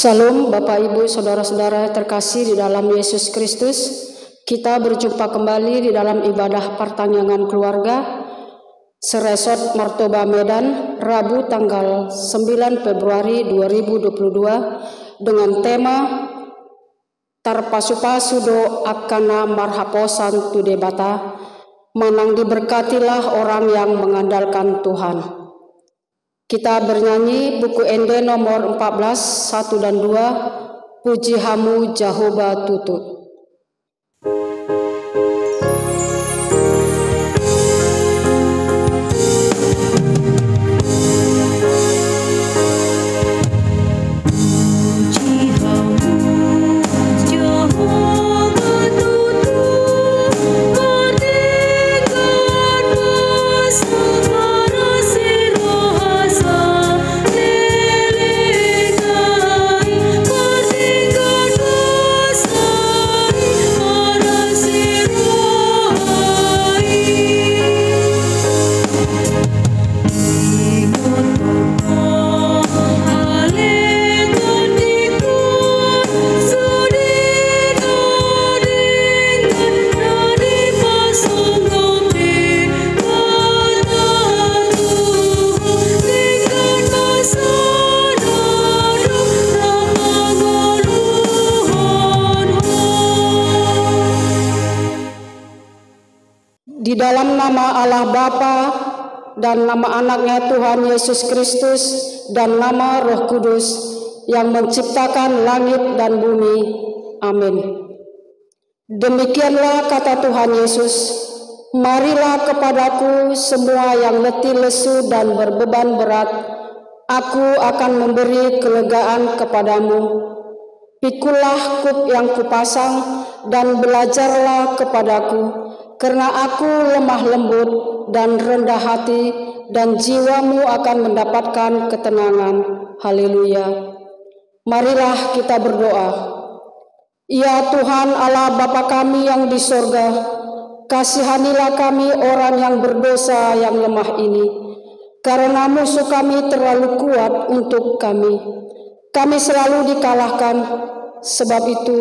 Salam Bapak Ibu Saudara-saudara terkasih di dalam Yesus Kristus. Kita berjumpa kembali di dalam ibadah pertanyaan keluarga Seresot Martoba Medan, Rabu tanggal 9 Februari 2022 dengan tema Tarpasudo akana marhaposan tu debata, manang diberkatilah orang yang mengandalkan Tuhan. Kita bernyanyi buku ND nomor 14, 1 dan 2, Puji Hamu Jehovah Tutut. Di dalam nama Allah Bapa dan nama anaknya Tuhan Yesus Kristus dan nama Roh Kudus yang menciptakan langit dan bumi. Amin. Demikianlah kata Tuhan Yesus, marilah kepadaku semua yang letih lesu dan berbeban berat, aku akan memberi kelegaan kepadamu. Pikulah kup yang kupasang dan belajarlah kepadaku, karena aku lemah lembut dan rendah hati, dan jiwamu akan mendapatkan ketenangan. Haleluya. Marilah kita berdoa. Ya Tuhan Allah Bapa kami yang di sorga, kasihanilah kami orang yang berdosa yang lemah ini, karena musuh kami terlalu kuat untuk kami. Kami selalu dikalahkan, sebab itu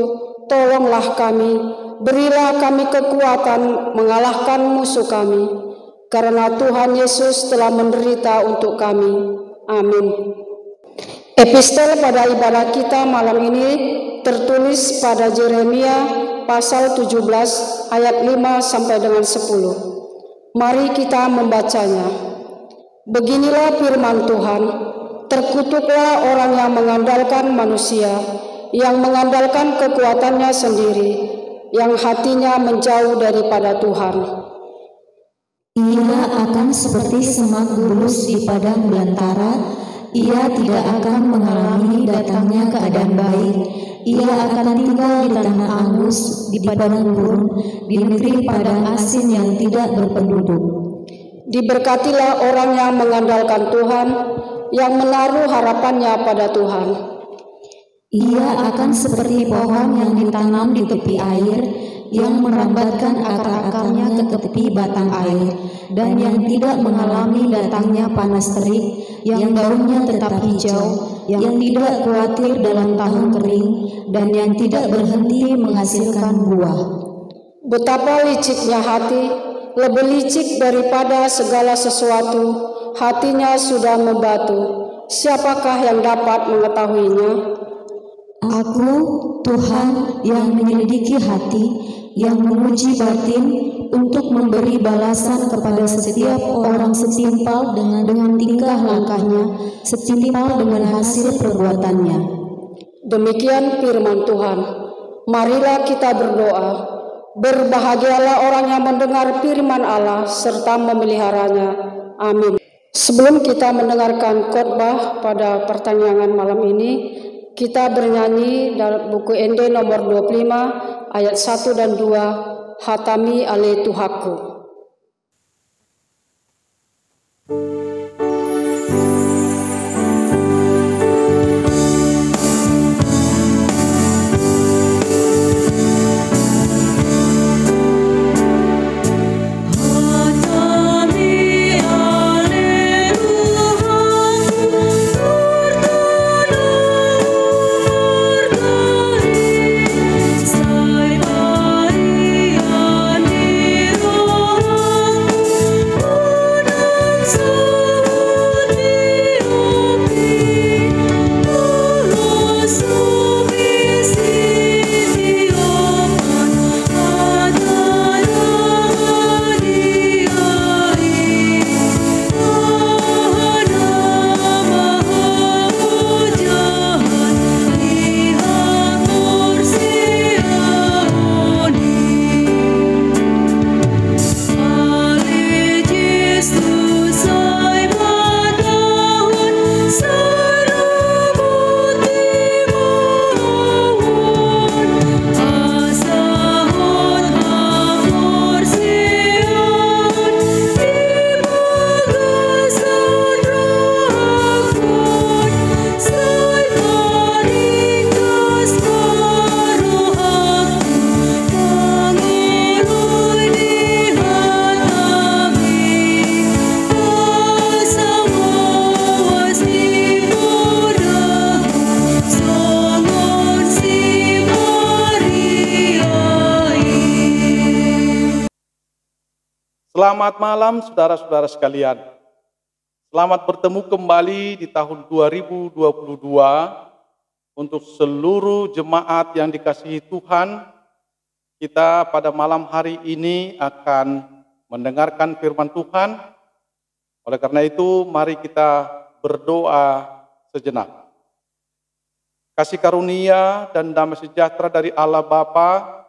tolonglah kami, berilah kami kekuatan mengalahkan musuh kami, karena Tuhan Yesus telah menderita untuk kami. Amin. Epistel pada ibadah kita malam ini tertulis pada Yeremia pasal 17 ayat 5 sampai dengan 10. Mari kita membacanya. Beginilah firman Tuhan, terkutuklah orang yang mengandalkan manusia, yang mengandalkan kekuatannya sendiri, yang hatinya menjauh daripada Tuhan. Ia akan seperti semak bulus di padang belantara, ia tidak akan mengalami datangnya keadaan baik. Ia akan tinggal di tanah angus, di padang gurun, di negeri padang asin yang tidak berpenduduk. Diberkatilah orang yang mengandalkan Tuhan, yang menaruh harapannya pada Tuhan. Ia akan seperti pohon yang ditanam di tepi air, yang merambatkan akar-akarnya ke tepi batang air, dan yang tidak mengalami datangnya panas terik, yang daunnya tetap hijau, yang tidak khawatir dalam tahun kering, dan yang tidak berhenti menghasilkan buah. Betapa liciknya hati, lebih licik daripada segala sesuatu, hatinya sudah membatu. Siapakah yang dapat mengetahuinya? Aku, Tuhan, yang menyelidiki hati, yang menguji batin, untuk memberi balasan kepada setiap orang setimpal dengan tingkah langkahnya, setimpal dengan hasil perbuatannya. Demikian firman Tuhan. Marilah kita berdoa. Berbahagialah orang yang mendengar firman Allah serta memeliharanya. Amin. Sebelum kita mendengarkan khotbah pada pertanyaan malam ini, kita bernyanyi dalam buku ND nomor 25 ayat 1 dan 2, Hatami ale Tuhaku. Hatami ale Tuhaku, Selamat malam saudara-saudara sekalian. Selamat bertemu kembali di tahun 2022 untuk seluruh jemaat yang dikasihi Tuhan. Kita pada malam hari ini akan mendengarkan firman Tuhan. Oleh karena itu, mari kita berdoa sejenak. Kasih karunia dan damai sejahtera dari Allah Bapa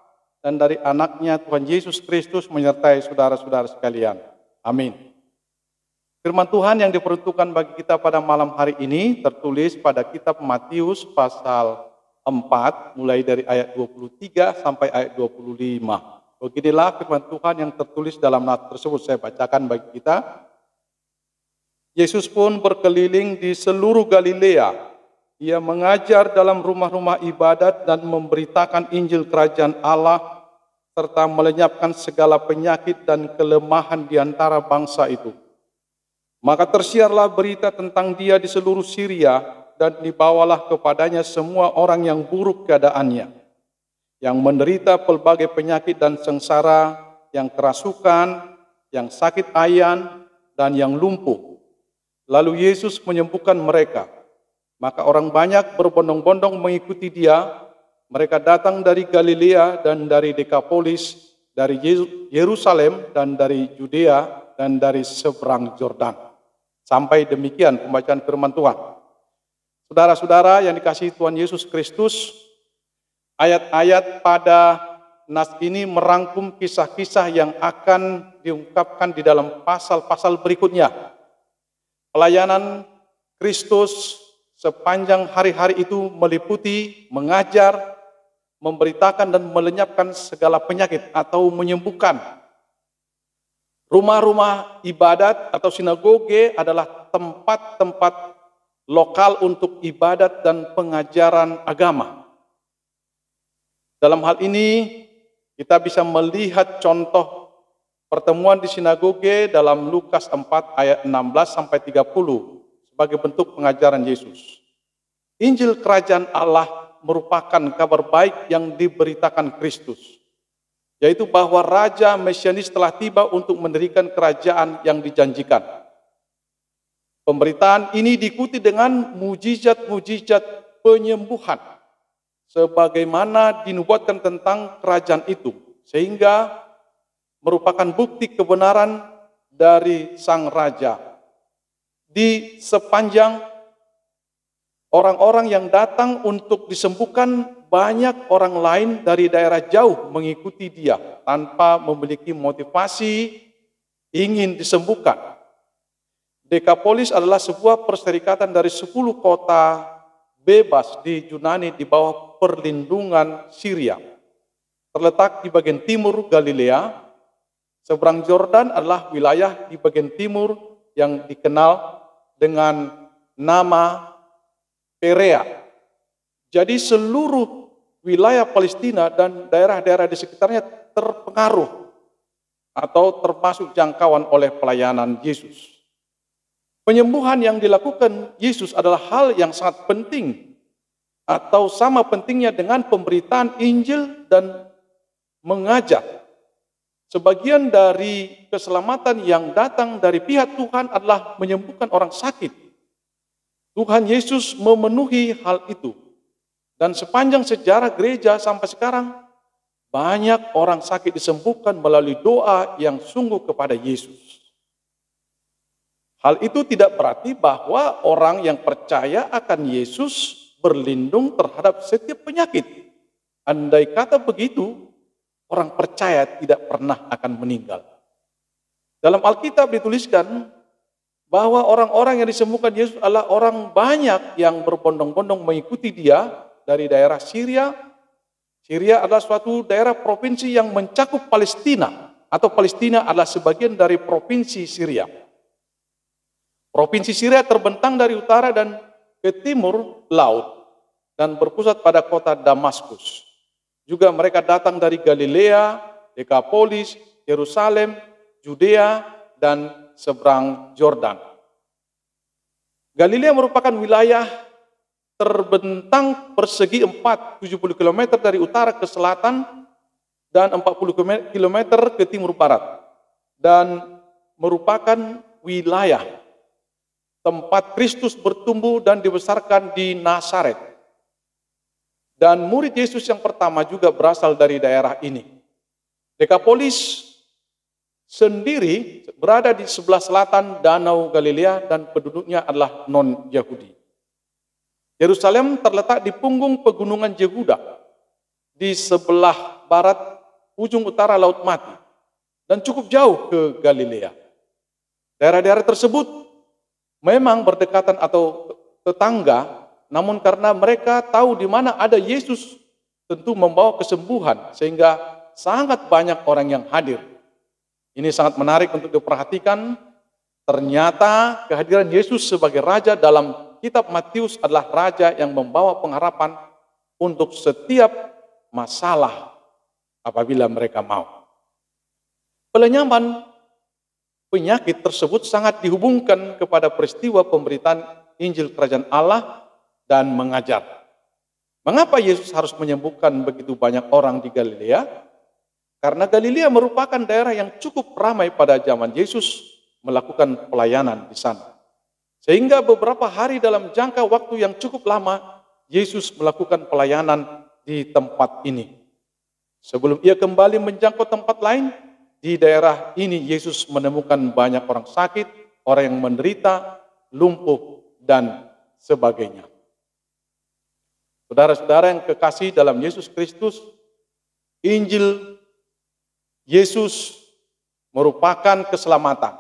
dan dari anaknya Tuhan Yesus Kristus menyertai saudara-saudara sekalian. Amin. Firman Tuhan yang diperuntukkan bagi kita pada malam hari ini tertulis pada kitab Matius pasal 4 mulai dari ayat 23 sampai ayat 25. Beginilah firman Tuhan yang tertulis dalam nats tersebut, saya bacakan bagi kita. Yesus pun berkeliling di seluruh Galilea. Ia mengajar dalam rumah-rumah ibadat dan memberitakan Injil Kerajaan Allah serta melenyapkan segala penyakit dan kelemahan di antara bangsa itu. Maka tersiarlah berita tentang dia di seluruh Syria dan dibawalah kepadanya semua orang yang buruk keadaannya, yang menderita pelbagai penyakit dan sengsara, yang kerasukan, yang sakit ayan, dan yang lumpuh. Lalu Yesus menyembuhkan mereka. Maka orang banyak berbondong-bondong mengikuti dia. Mereka datang dari Galilea dan dari Dekapolis, dari Yerusalem dan dari Judea dan dari seberang Yordan. Sampai demikian pembacaan firman Tuhan. Saudara-saudara yang dikasihi Tuhan Yesus Kristus, ayat-ayat pada nas ini merangkum kisah-kisah yang akan diungkapkan di dalam pasal-pasal berikutnya. Pelayanan Kristus sepanjang hari-hari itu meliputi mengajar, memberitakan dan melenyapkan segala penyakit atau menyembuhkan. Rumah-rumah ibadat atau sinagoge adalah tempat-tempat lokal untuk ibadat dan pengajaran agama. Dalam hal ini kita bisa melihat contoh pertemuan di sinagoge dalam Lukas 4 ayat 16 sampai 30 sebagai bentuk pengajaran Yesus. Injil Kerajaan Allah merupakan kabar baik yang diberitakan Kristus, yaitu bahwa Raja Mesianis telah tiba untuk mendirikan kerajaan yang dijanjikan. Pemberitaan ini diikuti dengan mujizat-mujizat penyembuhan, sebagaimana dinubuatkan tentang kerajaan itu, sehingga merupakan bukti kebenaran dari Sang Raja. Di sepanjang orang-orang yang datang untuk disembuhkan, banyak orang lain dari daerah jauh mengikuti dia tanpa memiliki motivasi ingin disembuhkan. Dekapolis adalah sebuah perserikatan dari 10 kota bebas di Yunani di bawah perlindungan Syria. Terletak di bagian timur Galilea. Seberang Yordan adalah wilayah di bagian timur yang dikenal dengan nama Perea. Jadi seluruh wilayah Palestina dan daerah-daerah di sekitarnya terpengaruh atau termasuk jangkauan oleh pelayanan Yesus. Penyembuhan yang dilakukan Yesus adalah hal yang sangat penting atau sama pentingnya dengan pemberitaan Injil dan mengajar. Sebagian dari keselamatan yang datang dari pihak Tuhan adalah menyembuhkan orang sakit. Tuhan Yesus memenuhi hal itu. Dan sepanjang sejarah gereja sampai sekarang, banyak orang sakit disembuhkan melalui doa yang sungguh kepada Yesus. Hal itu tidak berarti bahwa orang yang percaya akan Yesus berlindung terhadap setiap penyakit. Andai kata begitu, orang percaya tidak pernah akan meninggal. Dalam Alkitab dituliskan bahwa orang-orang yang disembuhkan Yesus adalah orang banyak yang berbondong-bondong mengikuti dia dari daerah Syria. Syria adalah suatu daerah provinsi yang mencakup Palestina, atau Palestina adalah sebagian dari provinsi Syria. Provinsi Syria terbentang dari utara dan ke timur laut dan berpusat pada kota Damaskus. Juga mereka datang dari Galilea, Dekapolis, Yerusalem, Judea, dan seberang Yordan. Galilea merupakan wilayah terbentang persegi 70 km dari utara ke selatan dan 40 km ke timur barat. dan merupakan wilayah tempat Kristus bertumbuh dan dibesarkan di Nazaret. Dan murid Yesus yang pertama juga berasal dari daerah ini. Dekapolis sendiri berada di sebelah selatan Danau Galilea dan penduduknya adalah non-Yahudi. Yerusalem terletak di punggung pegunungan Yehuda, di sebelah barat ujung utara Laut Mati, dan cukup jauh ke Galilea. Daerah-daerah tersebut memang berdekatan atau tetangga, namun karena mereka tahu di mana ada Yesus, tentu membawa kesembuhan, sehingga sangat banyak orang yang hadir. Ini sangat menarik untuk diperhatikan. Ternyata kehadiran Yesus sebagai Raja dalam kitab Matius adalah Raja yang membawa pengharapan untuk setiap masalah apabila mereka mau. Pelenyaman penyakit tersebut sangat dihubungkan kepada peristiwa pemberitaan Injil Kerajaan Allah dan mengajar. Mengapa Yesus harus menyembuhkan begitu banyak orang di Galilea? Karena Galilea merupakan daerah yang cukup ramai pada zaman Yesus melakukan pelayanan di sana. Sehingga beberapa hari dalam jangka waktu yang cukup lama, Yesus melakukan pelayanan di tempat ini. Sebelum ia kembali menjangkau tempat lain, di daerah ini Yesus menemukan banyak orang sakit, orang yang menderita, lumpuh, dan sebagainya. Saudara-saudara yang kekasih dalam Yesus Kristus, Injil Yesus merupakan keselamatan.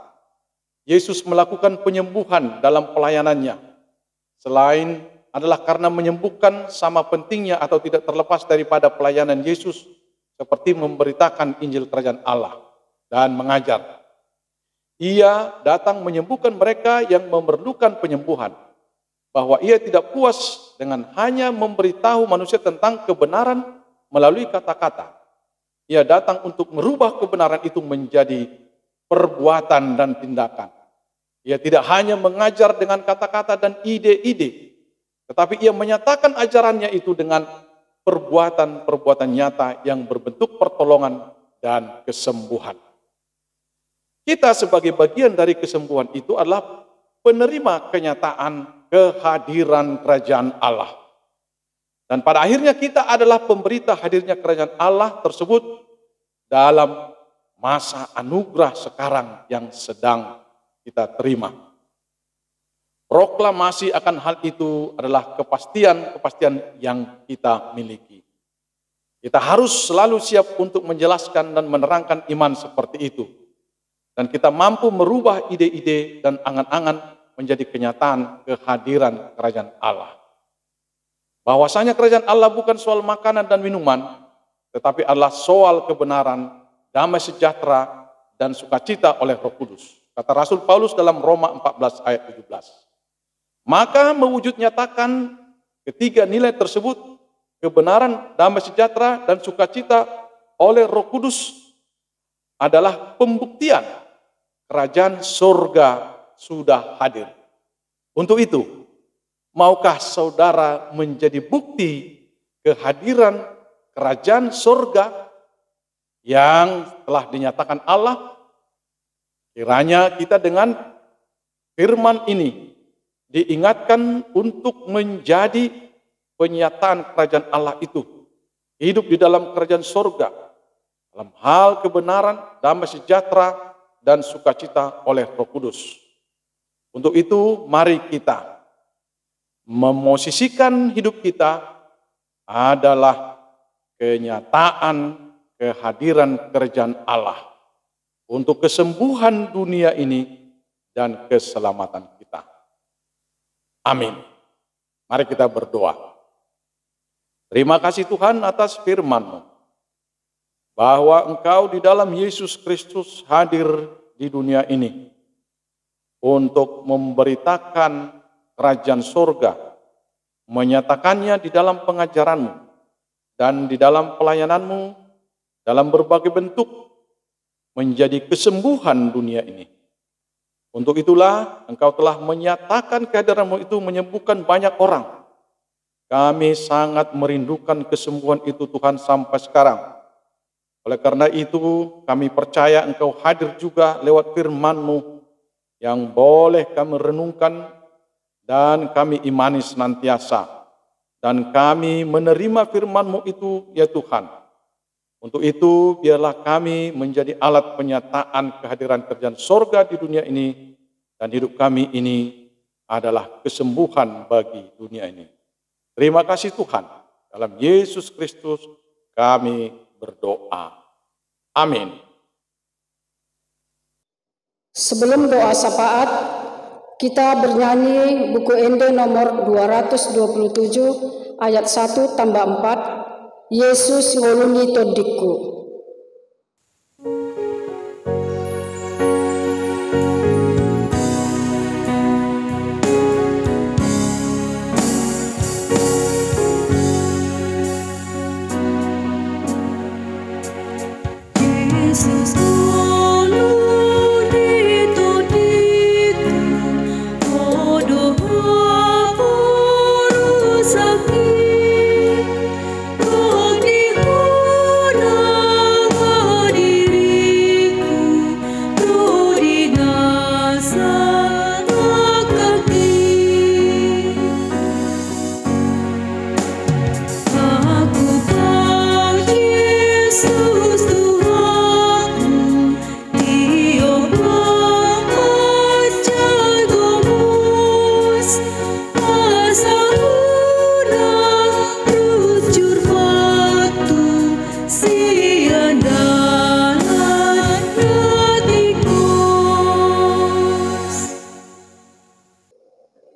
Yesus melakukan penyembuhan dalam pelayanannya. Selain adalah karena menyembuhkan, sama pentingnya atau tidak terlepas daripada pelayanan Yesus seperti memberitakan Injil Kerajaan Allah dan mengajar. Ia datang menyembuhkan mereka yang memerlukan penyembuhan, bahwa ia tidak puas dengan hanya memberitahu manusia tentang kebenaran melalui kata-kata. Ia datang untuk merubah kebenaran itu menjadi perbuatan dan tindakan. Ia tidak hanya mengajar dengan kata-kata dan ide-ide, tetapi ia menyatakan ajarannya itu dengan perbuatan-perbuatan nyata yang berbentuk pertolongan dan kesembuhan. Kita sebagai bagian dari kesembuhan itu adalah penerima kenyataan kehadiran kerajaan Allah. Dan pada akhirnya kita adalah pemberita hadirnya kerajaan Allah tersebut dalam masa anugerah sekarang yang sedang kita terima. Proklamasi akan hal itu adalah kepastian yang kita miliki. Kita harus selalu siap untuk menjelaskan dan menerangkan iman seperti itu. Dan kita mampu merubah ide-ide dan angan-angan menjadi kenyataan kehadiran kerajaan Allah. Bahwasanya kerajaan Allah bukan soal makanan dan minuman, tetapi adalah soal kebenaran, damai sejahtera, dan sukacita oleh Roh Kudus. Kata Rasul Paulus dalam Roma 14 ayat 17. Maka mewujud nyatakan ketiga nilai tersebut, kebenaran, damai sejahtera, dan sukacita oleh Roh Kudus adalah pembuktian kerajaan surga sudah hadir. Untuk itu, maukah saudara menjadi bukti kehadiran kerajaan surga yang telah dinyatakan Allah? Kiranya kita dengan firman ini diingatkan untuk menjadi penyataan kerajaan Allah itu. Hidup di dalam kerajaan surga, dalam hal kebenaran, damai sejahtera, dan sukacita oleh Roh Kudus. Untuk itu, mari kita memosisikan hidup kita adalah kenyataan kehadiran kerajaan Allah untuk kesembuhan dunia ini dan keselamatan kita. Amin. Mari kita berdoa. Terima kasih Tuhan atas firman-Mu, bahwa Engkau di dalam Yesus Kristus hadir di dunia ini untuk memberitakan kerajaan surga, menyatakannya di dalam pengajaran-Mu dan di dalam pelayanan-Mu dalam berbagai bentuk menjadi kesembuhan dunia ini. Untuk itulah Engkau telah menyatakan kehadiran-Mu itu menyembuhkan banyak orang. Kami sangat merindukan kesembuhan itu Tuhan sampai sekarang. Oleh karena itu, kami percaya Engkau hadir juga lewat firman-Mu yang boleh kami renungkan dan kami imani senantiasa. Dan kami menerima firman-Mu itu, ya Tuhan. Untuk itu, biarlah kami menjadi alat penyataan kehadiran kerjaan sorga di dunia ini, dan hidup kami ini adalah kesembuhan bagi dunia ini. Terima kasih Tuhan. Dalam Yesus Kristus kami berdoa. Amin. Sebelum doa syafaat, kita bernyanyi buku Ende nomor 227 ayat 1 tambah 4, Yesus ngolungi todikku.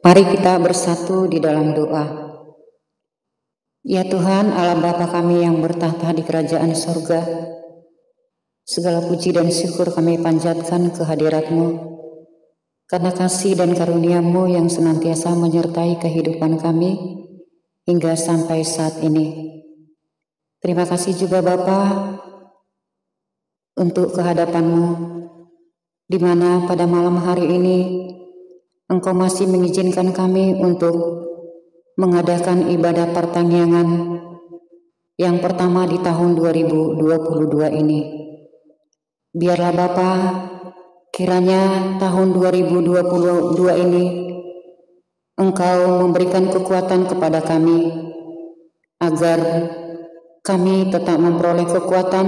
Mari kita bersatu di dalam doa. Ya Tuhan, Allah Bapa kami yang bertahta di kerajaan sorga, segala puji dan syukur kami panjatkan kehadirat-Mu, karena kasih dan karunia-Mu yang senantiasa menyertai kehidupan kami hingga sampai saat ini. Terima kasih juga Bapa untuk kehadapan-Mu, di mana pada malam hari ini Engkau masih mengizinkan kami untuk mengadakan ibadah pertanggihan yang pertama di tahun 2022 ini. Biarlah Bapa, kiranya tahun 2022 ini Engkau memberikan kekuatan kepada kami, agar kami tetap memperoleh kekuatan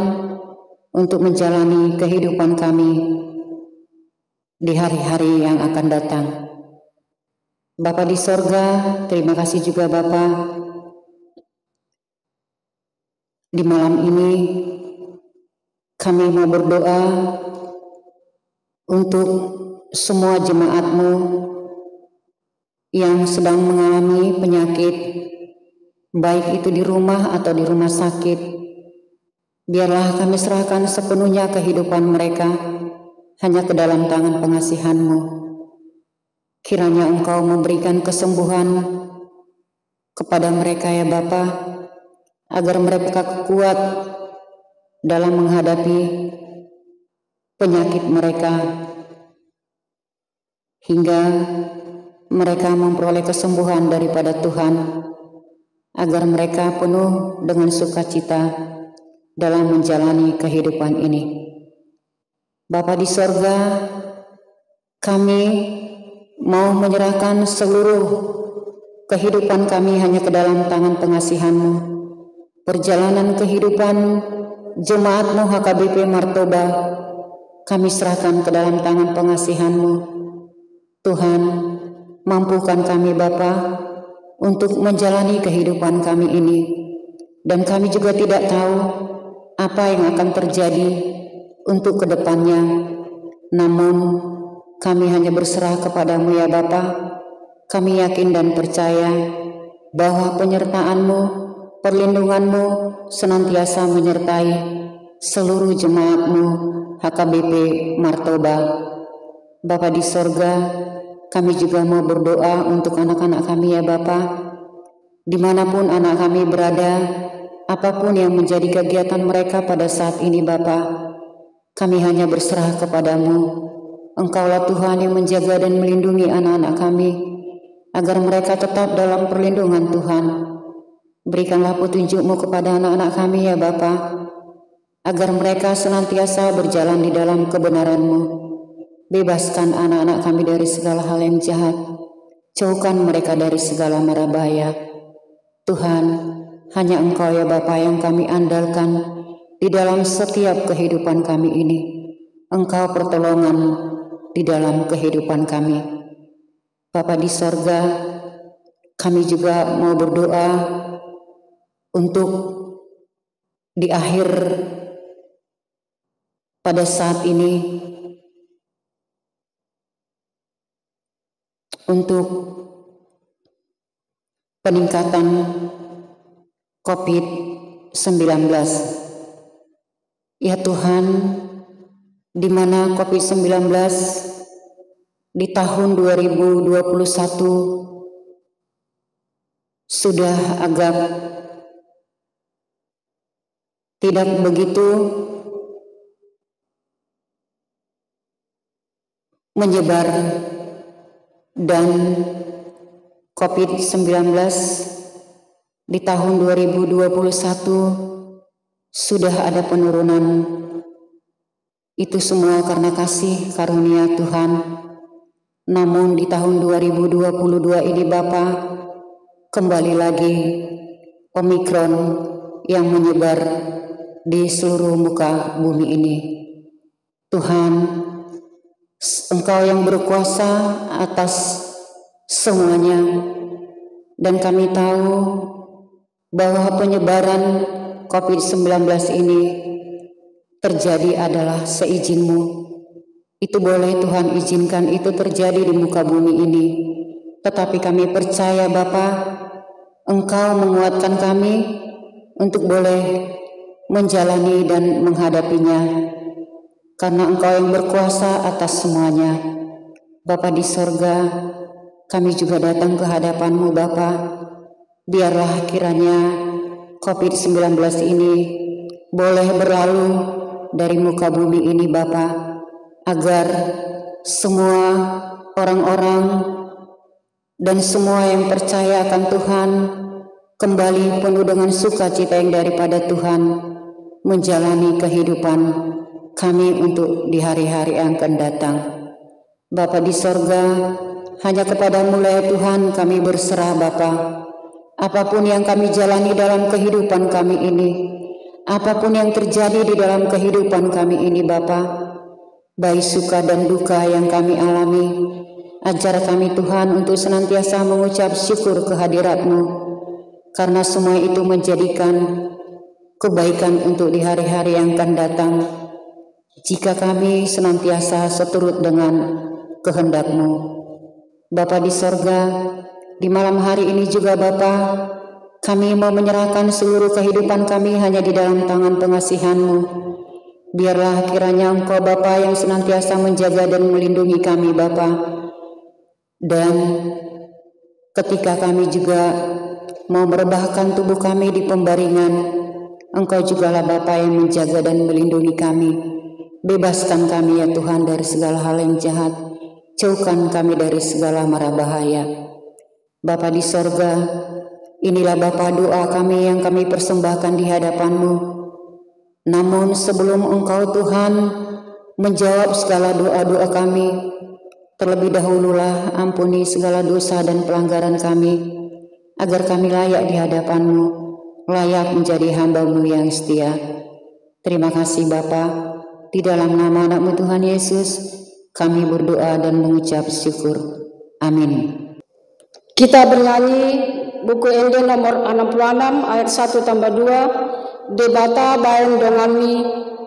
untuk menjalani kehidupan kami di hari-hari yang akan datang. Bapa di sorga, terima kasih juga Bapa. Di malam ini kami mau berdoa untuk semua jemaat-Mu yang sedang mengalami penyakit, baik itu di rumah atau di rumah sakit. Biarlah kami serahkan sepenuhnya kehidupan mereka hanya ke dalam tangan pengasihan-Mu. Kiranya Engkau memberikan kesembuhan kepada mereka ya Bapa, agar mereka kuat dalam menghadapi penyakit mereka, hingga mereka memperoleh kesembuhan daripada Tuhan, agar mereka penuh dengan sukacita dalam menjalani kehidupan ini. Bapa di sorga, kami mau menyerahkan seluruh kehidupan kami hanya ke dalam tangan pengasihan-Mu. Perjalanan kehidupan jemaat-Mu HKBP Martoba kami serahkan ke dalam tangan pengasihan-Mu. Tuhan, mampukan kami Bapa untuk menjalani kehidupan kami ini, dan kami juga tidak tahu apa yang akan terjadi untuk kedepannya. Namun kami hanya berserah kepadamu ya Bapa. Kami yakin dan percaya bahwa penyertaan-Mu, perlindungan-Mu senantiasa menyertai seluruh jemaat-Mu HKBP Martoba. Bapa di sorga, kami juga mau berdoa untuk anak-anak kami ya Bapa. Dimanapun anak kami berada, apapun yang menjadi kegiatan mereka pada saat ini Bapa, kami hanya berserah kepadamu. Engkaulah Tuhan yang menjaga dan melindungi anak-anak kami, agar mereka tetap dalam perlindungan Tuhan. Berikanlah petunjuk-Mu kepada anak-anak kami ya Bapa, agar mereka senantiasa berjalan di dalam kebenaran-Mu. Bebaskan anak-anak kami dari segala hal yang jahat, jauhkan mereka dari segala mara bahaya. Tuhan, hanya Engkau ya Bapa yang kami andalkan di dalam setiap kehidupan kami ini. Engkau pertolongan di dalam kehidupan kami. Bapa di sorga, kami juga mau berdoa untuk di akhir pada saat ini, untuk peningkatan COVID-19. Ya Tuhan, di mana COVID-19 di tahun 2021 sudah agak tidak begitu menyebar, dan COVID-19 di tahun 2021 sudah ada penurunan. Itu semua karena kasih karunia Tuhan. Namun di tahun 2022 ini Bapa, kembali lagi Omikron yang menyebar di seluruh muka bumi ini. Tuhan, Engkau yang berkuasa atas semuanya, dan kami tahu bahwa penyebaran COVID-19 ini terjadi adalah seizin-Mu. Itu boleh Tuhan izinkan itu terjadi di muka bumi ini. Tetapi kami percaya Bapa, Engkau menguatkan kami untuk boleh menjalani dan menghadapinya, karena Engkau yang berkuasa atas semuanya. Bapa di sorga, kami juga datang ke hadapan-Mu Bapa. Biarlah kiranya COVID-19 ini boleh berlalu dari muka bumi ini Bapa, agar semua orang-orang dan semua yang percaya akan Tuhan kembali penuh dengan sukacita yang daripada Tuhan, menjalani kehidupan kami untuk di hari-hari yang akan datang. Bapa di sorga, hanya kepada-Mu ya Tuhan kami berserah Bapa. Apapun yang kami jalani dalam kehidupan kami ini, apapun yang terjadi di dalam kehidupan kami ini Bapa, baik suka dan duka yang kami alami, ajar kami Tuhan untuk senantiasa mengucap syukur kehadirat-Mu, karena semua itu menjadikan kebaikan untuk di hari-hari yang akan datang, jika kami senantiasa seturut dengan kehendak-Mu. Bapa di sorga, di malam hari ini juga Bapa, kami mau menyerahkan seluruh kehidupan kami hanya di dalam tangan pengasihan-Mu. Biarlah kiranya Engkau Bapa yang senantiasa menjaga dan melindungi kami Bapa. Dan ketika kami juga mau merebahkan tubuh kami di pembaringan, Engkau jugalah Bapa yang menjaga dan melindungi kami. Bebaskan kami ya Tuhan dari segala hal yang jahat, jauhkan kami dari segala mara bahaya. Bapa di sorga, inilah Bapa doa kami yang kami persembahkan di hadapan-Mu. Namun sebelum Engkau Tuhan menjawab segala doa-doa kami, terlebih dahululah ampuni segala dosa dan pelanggaran kami, agar kami layak di hadapan-Mu, layak menjadi hamba-Mu yang setia. Terima kasih Bapa, di dalam nama anak-Mu Tuhan Yesus, kami berdoa dan mengucap syukur. Amin. Kita bernyanyi buku Ende nomor 66 ayat 1-2, Debata Baen Dongami,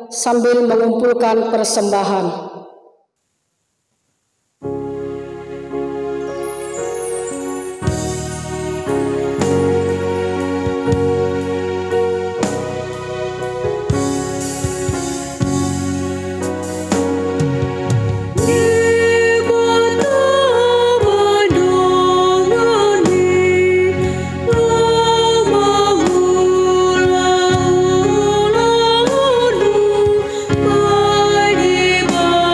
sambil mengumpulkan persembahan. Bye.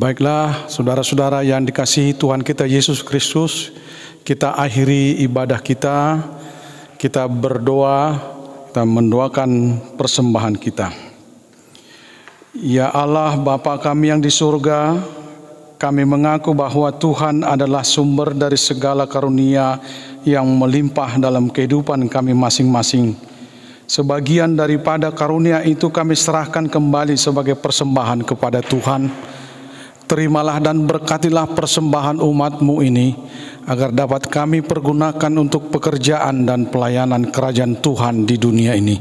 Baiklah, saudara-saudara yang dikasihi Tuhan kita Yesus Kristus, kita akhiri ibadah kita, kita berdoa, kita mendoakan persembahan kita. Ya Allah, Bapa kami yang di surga, kami mengaku bahwa Tuhan adalah sumber dari segala karunia yang melimpah dalam kehidupan kami masing-masing. Sebagian daripada karunia itu kami serahkan kembali sebagai persembahan kepada Tuhan. Terimalah dan berkatilah persembahan umat-Mu ini, agar dapat kami pergunakan untuk pekerjaan dan pelayanan kerajaan Tuhan di dunia ini.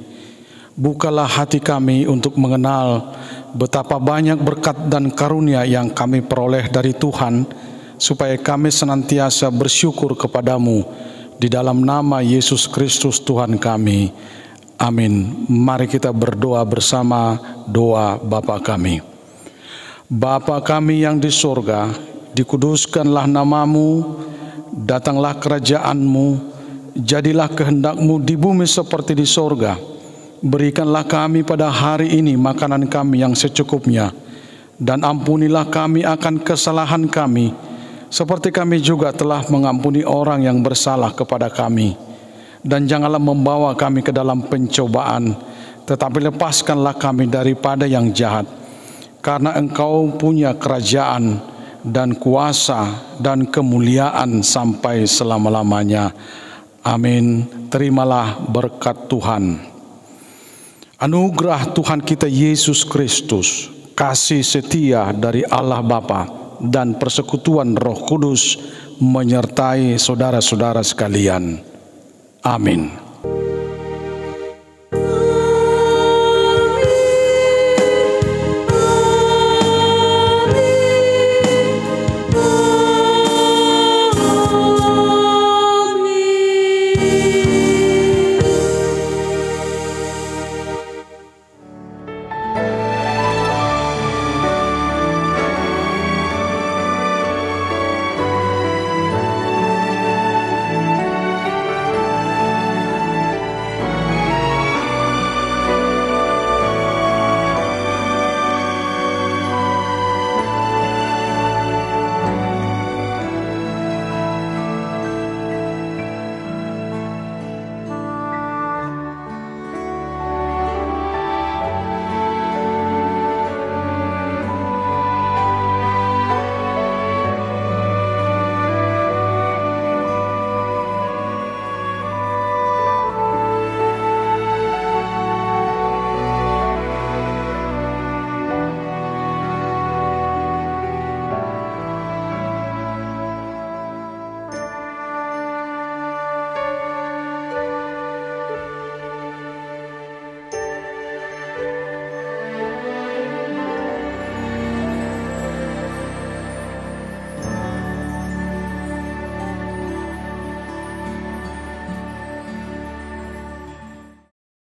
Bukalah hati kami untuk mengenal betapa banyak berkat dan karunia yang kami peroleh dari Tuhan, supaya kami senantiasa bersyukur kepadamu, di dalam nama Yesus Kristus Tuhan kami. Amin. Mari kita berdoa bersama doa Bapa kami. Bapa kami yang di surga, dikuduskanlah namamu, datanglah kerajaan-Mu, jadilah kehendak-Mu di bumi seperti di surga. Berikanlah kami pada hari ini makanan kami yang secukupnya, dan ampunilah kami akan kesalahan kami, seperti kami juga telah mengampuni orang yang bersalah kepada kami. Dan janganlah membawa kami ke dalam pencobaan, tetapi lepaskanlah kami daripada yang jahat. Karena Engkau punya kerajaan dan kuasa dan kemuliaan sampai selama-lamanya. Amin. Terimalah berkat Tuhan. Anugerah Tuhan kita Yesus Kristus, kasih setia dari Allah Bapa, dan persekutuan Roh Kudus menyertai saudara-saudara sekalian. Amin.